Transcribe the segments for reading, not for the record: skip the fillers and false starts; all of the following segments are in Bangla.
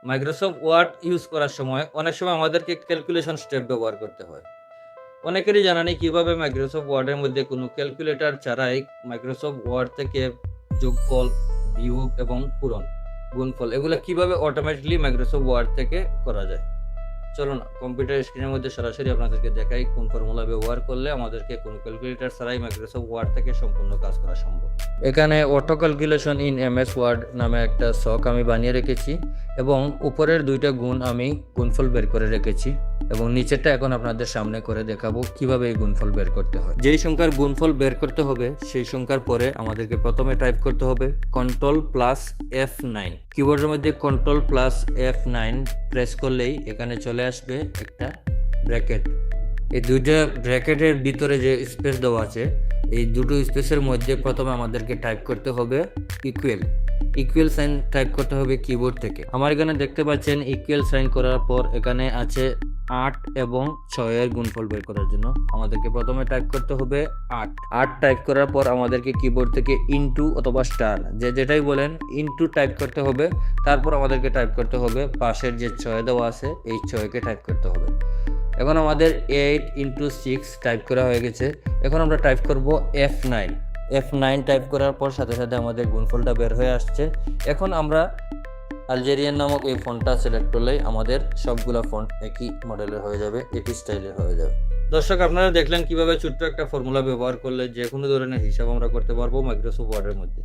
মাইক্রোসফট ওয়ার্ড ইউজ করার সময় অনেক সময় আমাদেরকে ক্যালকুলেশন স্টেপ ব্যবহার করতে হয়। অনেকেরই জানা নেই কীভাবে মাইক্রোসফট ওয়ার্ডের মধ্যে কোনো ক্যালকুলেটর ছাড়াই মাইক্রোসফট ওয়ার্ড থেকে যোগফল, বিয়োগ এবং পূরণ, গুণফল এগুলো কিভাবে অটোমেটিকলি মাইক্রোসফট ওয়ার্ড থেকে করা যায়। চলুন কম্পিউটার স্ক্রিনের মধ্যে সরাসরি আপনাদেরকে দেখাই কোন ফর্মুলা ব্যবহার করলে আমাদেরকে কোনো ক্যালকুলেটর ছাড়াই মাইক্রোসফট ওয়ার্ড থেকে সম্পূর্ণ কাজ করা সম্ভব। এখানে auto calculation in MS Word নামে একটা ছক আমি বানিয়ে রেখেছি এবং উপরের দুইটা গুণ আমি গুণফল বের করে রেখেছি এবং নিচেরটা এখন আপনাদের সামনে করে দেখাবো কিভাবে এই গুণফল বের করতে হয়। যেই সংখ্যার গুণফল বের করতে হবে সেই সংখ্যার পরে আমাদেরকে প্রথমে টাইপ করতে হবে Ctrl+F9। কিবোর্ডের মধ্যে Ctrl+F9 প্রেস করলেই এখানে চলে আসবে একটা ব্র্যাকেট। এই দুইটা ব্র্যাকেটের ভিতরে যে স্পেস দেওয়া আছে এই দুটো স্পেসের মধ্যে প্রথমে আমাদেরকে টাইপ করতে হবে ইকুয়াল সাইন টাইপ করতে হবে কিবোর্ড থেকে। আমার এখানে দেখতে পাচ্ছেন ইকুয়াল সাইন করার পর এখানে আছে 8 এবং 6 এর গুণফল বের করার জন্য আমাদেরকে প্রথমে টাইপ করতে হবে 8 টাইপ করার পর আমাদেরকে কিবোর্ড থেকে ইনটু অথবা স্টার যেটাই বলেন ইনটু টাইপ করতে হবে। তারপর আমাদেরকে টাইপ করতে হবে পাশের যে 6 দেওয়া আছে এই 6কে টাইপ করতে হবে। এখন আমাদের 8 × 6 টাইপ করা হয়ে গেছে। এখন আমরা টাইপ করব F9 টাইপ করার পর সাথে সাথে আমাদের গুণফলটা বের হয়ে আসছে। এখন আমরা আলজেরিয়ান নামক এই ফন্টটা সিলেক্ট করলেই আমাদের সবগুলা ফন্ট একই মডেলের হয়ে যাবে, একই স্টাইলের হয়ে যাবে। দর্শক আপনারা দেখলেন কিভাবে ছোট্ট একটা ফর্মুলা ব্যবহার করলে যে কোনো ধরনের হিসাব আমরা করতে পারবো মাইক্রোসফট ওয়ার্ডের মধ্যে।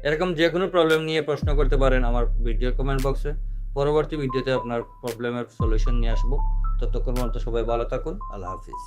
এরকম যে কোনো প্রবলেম নিয়ে প্রশ্ন করতে পারেন আমার ভিডিও কমেন্ট বক্সে। পরবর্তী ভিডিওতে আপনার প্রবলেমের সলিউশন নিয়ে আসবো। ততক্ষণ পর্যন্ত সবাই ভালো থাকুন। আল্লাহ হাফিজ।